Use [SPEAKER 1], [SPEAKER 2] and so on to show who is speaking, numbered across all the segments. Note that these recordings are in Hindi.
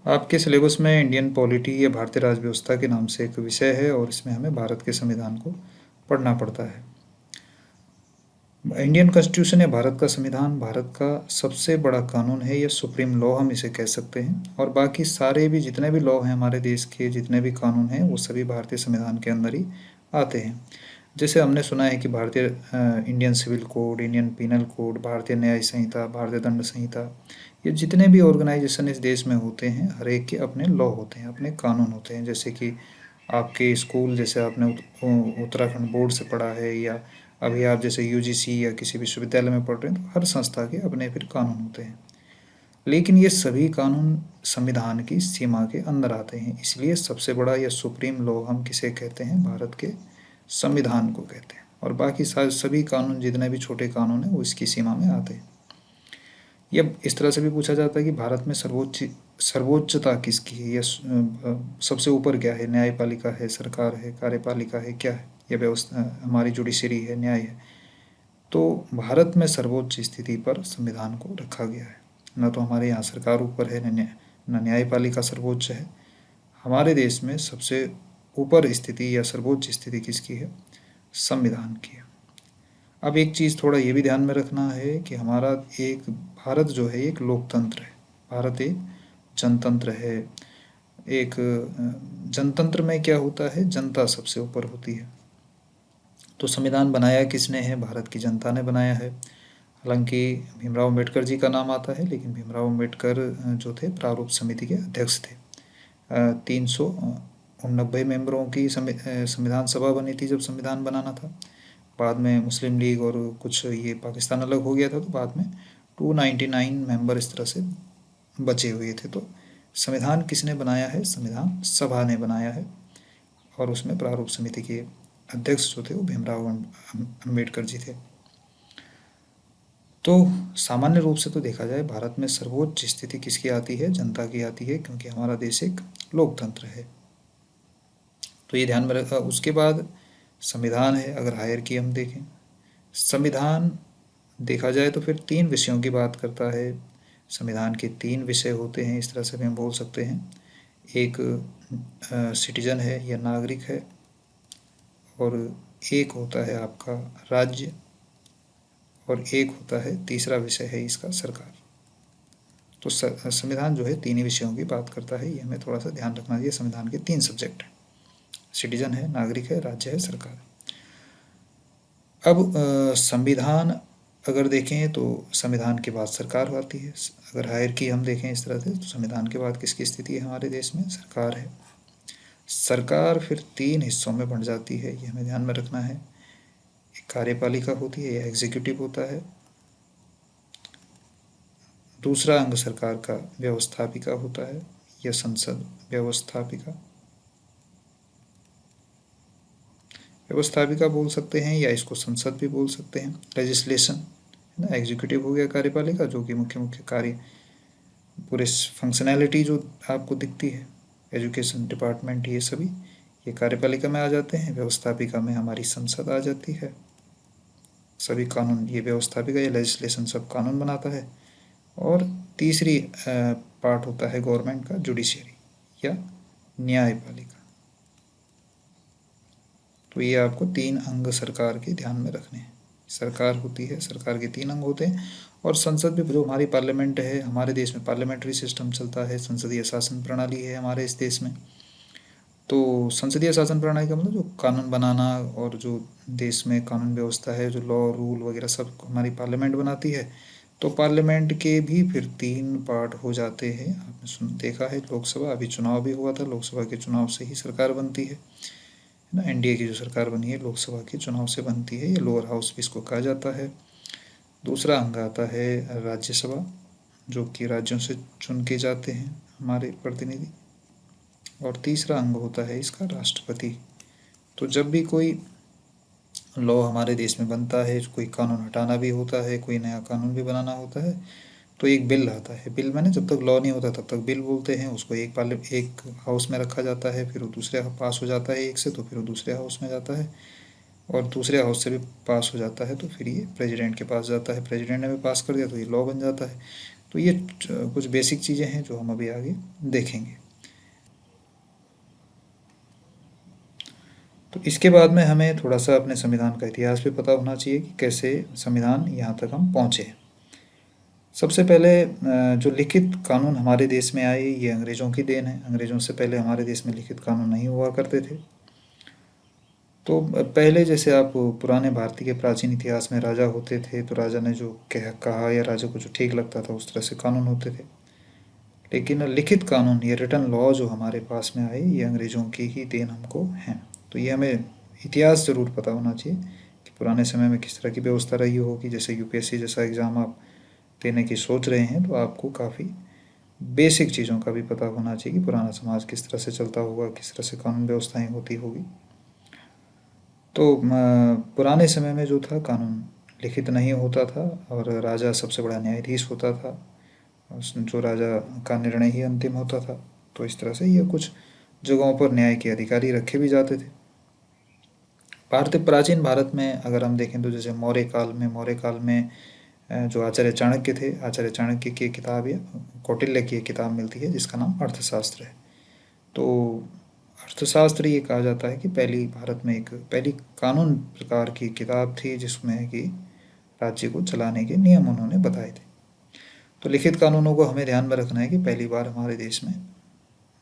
[SPEAKER 1] आपके सिलेबस में इंडियन पॉलिटी या भारतीय राज्य व्यवस्था के नाम से एक विषय है और इसमें हमें भारत के संविधान को पढ़ना पड़ता है। इंडियन कॉन्स्टिट्यूशन या भारत का संविधान भारत का सबसे बड़ा कानून है या सुप्रीम लॉ हम इसे कह सकते हैं, और बाकी सारे भी जितने भी लॉ हैं हमारे देश के, जितने भी कानून हैं वो सभी भारतीय संविधान के अंदर ही आते हैं। जैसे हमने सुना है कि भारतीय Indian civil code, Indian penal code, Bharatiya Nyaya संहिता, भारतीय दंड संहिता, ये जितने भी ऑर्गेनाइजेशन इस देश में होते हैं हर एक के अपने लॉ होते हैं, अपने कानून होते हैं। जैसे कि आपके स्कूल, जैसे आपने उत्तराखंड बोर्ड से पढ़ा है, या अभी आप जैसे यूजीसी या किसी विश्वविद्यालय में पढ़ रहे हैं, तो हर संस्था के अपने फिर कानून होते हैं। लेकिन ये सभी कानून संविधान की सीमा के अंदर आते हैं, इसलिए सबसे बड़ा या सुप्रीम लॉ हम किसे कहते हैं? भारत के संविधान को कहते हैं। और बाकी सभी कानून, जितने भी छोटे कानून हैं, वो इसकी सीमा में आते हैं। यह इस तरह से भी पूछा जाता है कि भारत में सर्वोच्चता किसकी है, या सबसे ऊपर क्या है? न्यायपालिका है, सरकार है, कार्यपालिका है, क्या है? यह व्यवस्था हमारी जुडिशरी है, न्याय है। तो भारत में सर्वोच्च स्थिति पर संविधान को रखा गया है। न तो हमारे यहाँ सरकार ऊपर है, न न्यायपालिका सर्वोच्च है। हमारे देश में सबसे ऊपर स्थिति या सर्वोच्च स्थिति किसकी है? संविधान की है। अब एक चीज़ थोड़ा ये भी ध्यान में रखना है कि हमारा एक भारत जो है एक लोकतंत्र है, भारत एक जनतंत्र है। एक जनतंत्र में क्या होता है? जनता सबसे ऊपर होती है। तो संविधान बनाया किसने है? भारत की जनता ने बनाया है। हालांकि भीमराव अम्बेडकर जी का नाम आता है, लेकिन भीमराव अम्बेडकर जो थे प्रारूप समिति के अध्यक्ष थे। 389 मेंबरों की संविधान सभा बनी थी जब संविधान बनाना था। बाद में मुस्लिम लीग और कुछ ये पाकिस्तान अलग हो गया था, तो बाद में 299 मेंबर इस तरह से बचे हुए थे। तो संविधान किसने बनाया है? संविधान सभा ने बनाया है, और उसमें प्रारूप समिति के अध्यक्ष जो थे वो भीमराव अम्बेडकर जी थे। तो सामान्य रूप से तो देखा जाए भारत में सर्वोच्च स्थिति किसकी आती है? जनता की आती है, क्योंकि हमारा देश एक लोकतंत्र है। तो ये ध्यान में रखा। उसके बाद संविधान है। अगर हायर की हम देखें, संविधान देखा जाए तो फिर 3 विषयों की बात करता है। संविधान के 3 विषय होते हैं, इस तरह से भी हम बोल सकते हैं। एक सिटीजन है या नागरिक है, और एक होता है आपका राज्य, और एक होता है तीसरा विषय है इसका सरकार। तो संविधान जो है 3 ही विषयों की बात करता है, ये हमें थोड़ा सा ध्यान रखना चाहिए। संविधान के 3 सब्जेक्ट हैं, सिटीजन है, नागरिक है, राज्य है, सरकार है। अब संविधान अगर देखें तो संविधान के बाद सरकार आती है। अगर हायर की हम देखें इस तरह से, तो संविधान के बाद किसकी स्थिति है हमारे देश में? सरकार है। सरकार फिर 3 हिस्सों में बंट जाती है, ये हमें ध्यान में रखना है। एक कार्यपालिका होती है या एग्जीक्यूटिव होता है। दूसरा अंग सरकार का व्यवस्थापिका होता है या संसद। व्यवस्थापिका व्यवस्थापिका बोल सकते हैं, या इसको संसद भी बोल सकते हैं। लेजिस्लेशन है ना, एग्जीक्यूटिव हो गया कार्यपालिका, जो कि मुख्य मुख्य कार्य, पूरे फंक्शनैलिटी जो आपको दिखती है, एजुकेशन डिपार्टमेंट, ये सभी ये कार्यपालिका में आ जाते हैं। व्यवस्थापिका में हमारी संसद आ जाती है। सभी कानून ये व्यवस्थापिका या लेजिस्लेशन सब कानून बनाता है। और तीसरी पार्ट होता है गवर्नमेंट का, जुडिशरी या न्यायपालिका। तो ये आपको 3 अंग सरकार के ध्यान में रखने हैं। सरकार होती है, सरकार के 3 अंग होते हैं। और संसद भी, जो हमारी पार्लियामेंट है, हमारे देश में पार्लियामेंट्री सिस्टम चलता है, संसदीय शासन प्रणाली है हमारे इस देश में। तो संसदीय शासन प्रणाली का मतलब जो कानून बनाना, और जो देश में कानून व्यवस्था है, जो लॉ रूल वगैरह सब हमारी पार्लियामेंट बनाती है। तो पार्लियामेंट के भी फिर 3 पार्ट हो जाते हैं। आपने देखा है, लोकसभा, अभी चुनाव भी हुआ था, लोकसभा के चुनाव से ही सरकार बनती है ना। एनडीए की जो सरकार बनी है लोकसभा के चुनाव से बनती है, ये लोअर हाउस भी इसको कहा जाता है। दूसरा अंग आता है राज्यसभा, जो कि राज्यों से चुन के जाते हैं हमारे प्रतिनिधि। और तीसरा अंग होता है इसका राष्ट्रपति। तो जब भी कोई लॉ हमारे देश में बनता है, कोई कानून हटाना भी होता है, कोई नया कानून भी बनाना होता है, तो एक बिल आता है। बिल मैंने, जब तक लॉ नहीं होता तब तक बिल बोलते हैं उसको। एक हाउस में रखा जाता है, फिर वो दूसरे पास हो जाता है एक से, तो फिर वो दूसरे हाउस में जाता है, और दूसरे हाउस से भी पास हो जाता है, तो फिर ये प्रेसिडेंट के पास जाता है। प्रेसिडेंट ने भी पास कर दिया तो ये लॉ बन जाता है। तो ये कुछ बेसिक चीज़ें हैं जो हम अभी आगे देखेंगे। तो इसके बाद में हमें थोड़ा सा अपने संविधान का इतिहास भी पता होना चाहिए कि कैसे संविधान यहाँ तक हम पहुँचे। सबसे पहले जो लिखित कानून हमारे देश में आए ये अंग्रेज़ों की देन है। अंग्रेज़ों से पहले हमारे देश में लिखित कानून नहीं हुआ करते थे। तो पहले जैसे आप पुराने भारतीय के प्राचीन इतिहास में राजा होते थे, तो राजा ने जो कहा या राजा को जो ठीक लगता था उस तरह से कानून होते थे। लेकिन लिखित कानून, ये रिटन लॉ जो हमारे पास में आए, ये अंग्रेज़ों की ही देन हमको हैं। तो ये हमें इतिहास ज़रूर पता होना चाहिए कि पुराने समय में किस तरह की व्यवस्था रही होगी। जैसे यूपीएससी जैसा एग्ज़ाम आप देने की सोच रहे हैं, तो आपको काफ़ी बेसिक चीज़ों का भी पता होना चाहिए कि पुराना समाज किस तरह से चलता होगा, किस तरह से कानून व्यवस्थाएं होती होगी। तो पुराने समय में जो था कानून लिखित नहीं होता था और राजा सबसे बड़ा न्यायाधीश होता था। जो राजा का निर्णय ही अंतिम होता था। तो इस तरह से ये कुछ जगहों पर न्याय के अधिकारी रखे भी जाते थे। प्राचीन भारत में अगर हम देखें तो जैसे मौर्य काल में जो आचार्य चाणक्य थे, आचार्य चाणक्य की किताब या कौटिल्य की एक किताब मिलती है जिसका नाम अर्थशास्त्र है। तो अर्थशास्त्र ये कहा जाता है कि पहली कानून प्रकार की किताब थी जिसमें कि राज्य को चलाने के नियम उन्होंने बताए थे। तो लिखित कानूनों को हमें ध्यान में रखना है कि पहली बार हमारे देश में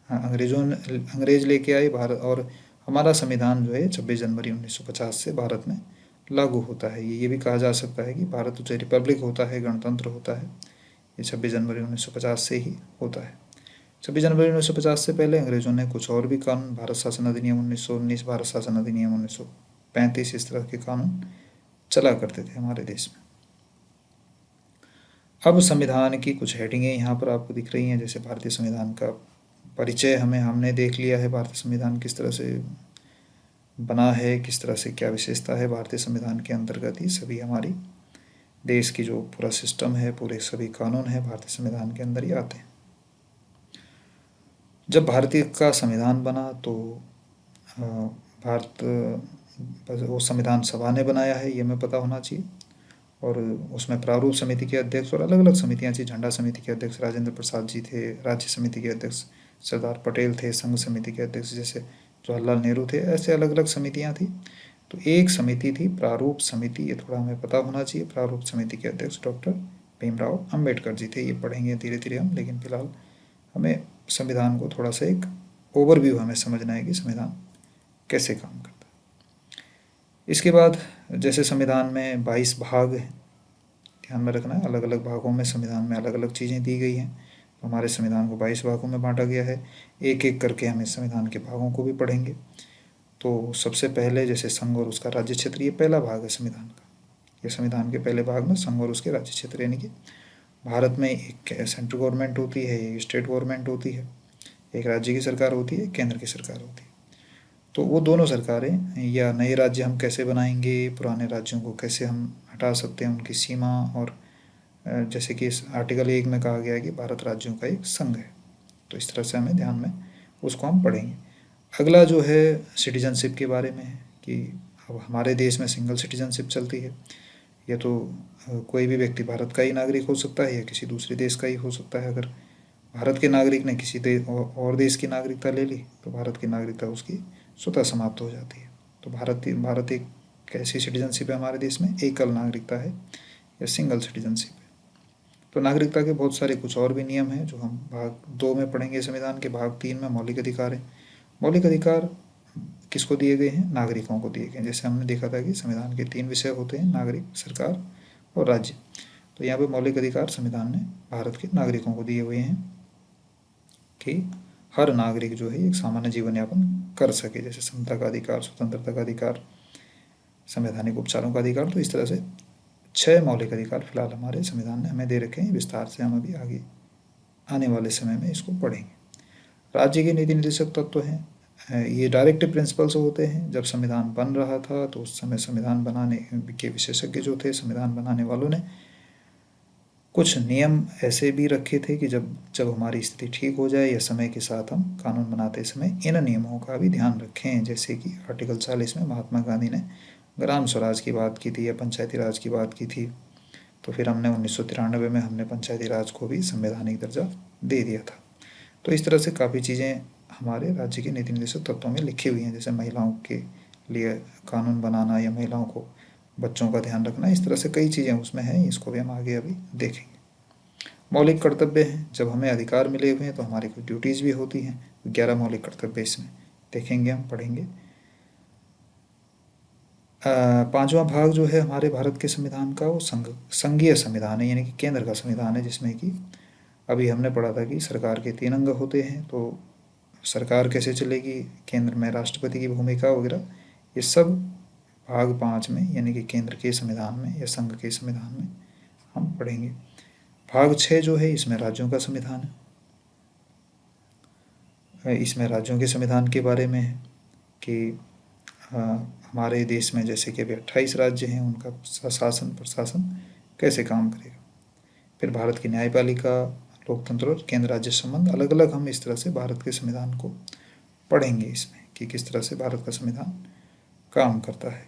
[SPEAKER 1] अंग्रेज लेके आए भारत, और हमारा संविधान जो है 26 जनवरी 1950 से भारत में लागू होता है। ये भी कहा जा सकता है कि भारत जो रिपब्लिक होता है, गणतंत्र होता है, ये 26 जनवरी 1950 से ही होता है। 26 जनवरी 1950 से पहले अंग्रेजों ने कुछ और भी कानून, भारत शासन अधिनियम 1919, भारत शासन अधिनियम 1935, इस तरह के कानून चला करते थे हमारे देश में। अब संविधान की कुछ हेडिंगें यहाँ पर आपको दिख रही हैं। जैसे भारतीय संविधान का परिचय हमने देख लिया है, भारतीय संविधान किस तरह से बना है, किस तरह से क्या विशेषता है भारतीय संविधान के अंतर्गत ही सभी हमारी देश की जो पूरा सिस्टम है, पूरे सभी कानून है भारतीय संविधान के अंदर ही आते हैं। जब भारतीय का संविधान बना तो भारत वो संविधान सभा ने बनाया है, ये हमें पता होना चाहिए। और उसमें प्रारूप समिति के अध्यक्ष और अलग अलग समितियां थी। झंडा समिति के अध्यक्ष राजेंद्र प्रसाद जी थे, राज्य समिति के अध्यक्ष सरदार पटेल थे, संघ समिति के अध्यक्ष जैसे जवाहरलाल नेहरू थे। ऐसे अलग अलग समितियां थी। तो एक समिति थी प्रारूप समिति, ये थोड़ा हमें पता होना चाहिए। प्रारूप समिति के अध्यक्ष डॉक्टर भीमराव अंबेडकर जी थे। ये पढ़ेंगे धीरे धीरे हम, लेकिन फिलहाल हमें संविधान को थोड़ा सा एक ओवरव्यू हमें समझना है कि संविधान कैसे काम करता है। इसके बाद जैसे संविधान में 22 भाग हैं, ध्यान में रखना है, अलग अलग भागों में संविधान में अलग अलग चीज़ें दी गई हैं। तो हमारे संविधान को 22 भागों में बांटा गया है। एक एक करके हम इस संविधान के भागों को भी पढ़ेंगे। तो सबसे पहले जैसे संघ और उसका राज्य क्षेत्र, ये पहला भाग है संविधान का। ये संविधान के पहले भाग में संघ और उसके राज्य क्षेत्र, यानी कि भारत में एक सेंट्रल गवर्नमेंट होती है, एक स्टेट गवर्नमेंट होती है, एक राज्य की सरकार होती है, केंद्र की सरकार होती है। तो वो दोनों सरकारें या नए राज्य हम कैसे बनाएंगे, पुराने राज्यों को कैसे हम हटा सकते हैं, उनकी सीमा, और जैसे कि इस आर्टिकल 1 में कहा गया है कि भारत राज्यों का एक संघ है। तो इस तरह से हमें ध्यान में उसको हम पढ़ेंगे। अगला जो है सिटीजनशिप के बारे में है कि अब हमारे देश में सिंगल सिटीजनशिप चलती है। या तो कोई भी व्यक्ति भारत का ही नागरिक हो सकता है या किसी दूसरे देश का ही हो सकता है। अगर भारत के नागरिक ने किसी और देश की नागरिकता ले ली तो भारत की नागरिकता उसकी स्वतः समाप्त हो जाती है। तो भारत एक कैसी सिटीजनशिप है हमारे देश में, एकल नागरिकता है या सिंगल सिटीजनशिप है। तो नागरिकता के बहुत सारे कुछ और भी नियम हैं जो हम भाग 2 में पढ़ेंगे संविधान के। भाग 3 में मौलिक अधिकार है। मौलिक अधिकार किसको दिए गए हैं, नागरिकों को दिए गए हैं। जैसे हमने देखा था कि संविधान के 3 विषय होते हैं, नागरिक, सरकार और राज्य। तो यहाँ पे मौलिक अधिकार संविधान ने भारत के नागरिकों को दिए हुए हैं कि हर नागरिक जो है एक सामान्य जीवन यापन कर सके, जैसे समता का अधिकार, स्वतंत्रता का अधिकार, संवैधानिक उपचारों का अधिकार। तो इस तरह से 6 मौलिक अधिकार फिलहाल हमारे संविधान ने हमें दे रखे हैं। विस्तार से हम अभी आगे आने वाले समय में इसको पढ़ेंगे। राज्य के नीति निर्देशक तत्व हैं, ये डायरेक्टिव प्रिंसिपल्स होते हैं। जब संविधान बन रहा था तो उस समय संविधान बनाने के विशेषज्ञ जो थे, संविधान बनाने वालों ने कुछ नियम ऐसे भी रखे थे कि जब जब हमारी स्थिति ठीक हो जाए या समय के साथ हम कानून बनाते समय इन नियमों का भी ध्यान रखें। जैसे कि आर्टिकल 40 में महात्मा गांधी ने ग्राम स्वराज की बात की थी या पंचायती राज की बात की थी। तो फिर हमने 1993 में हमने पंचायती राज को भी संवैधानिक दर्जा दे दिया था। तो इस तरह से काफ़ी चीज़ें हमारे राज्य के नीति निर्देशक तत्वों में लिखी हुई हैं, जैसे महिलाओं के लिए कानून बनाना या महिलाओं को बच्चों का ध्यान रखना, इस तरह से कई चीज़ें उसमें हैं, इसको भी हम आगे अभी देखेंगे। मौलिक कर्तव्य हैं, जब हमें अधिकार मिले हुए हैं तो हमारी कुछ ड्यूटीज़ भी होती हैं, 11 मौलिक कर्तव्य इसमें देखेंगे, हम पढ़ेंगे। पांचवा भाग जो है हमारे भारत के संविधान का, वो संघीय संविधान है, यानी कि केंद्र का संविधान है, जिसमें कि अभी हमने पढ़ा था कि सरकार के 3 अंग होते हैं, तो सरकार कैसे चलेगी, केंद्र में राष्ट्रपति की भूमिका वगैरह, ये सब भाग 5 में, यानी कि केंद्र के संविधान में या संघ के संविधान में हम पढ़ेंगे। भाग 6 जो है इसमें राज्यों का संविधान है। इसमें राज्यों के संविधान के बारे में है कि हमारे देश में जैसे कि अभी 28 राज्य हैं, उनका शासन प्रशासन कैसे काम करेगा। फिर भारत की न्यायपालिका, लोकतंत्र और केंद्र राज्य संबंध, अलग अलग हम इस तरह से भारत के संविधान को पढ़ेंगे इसमें कि किस तरह से भारत का संविधान काम करता है।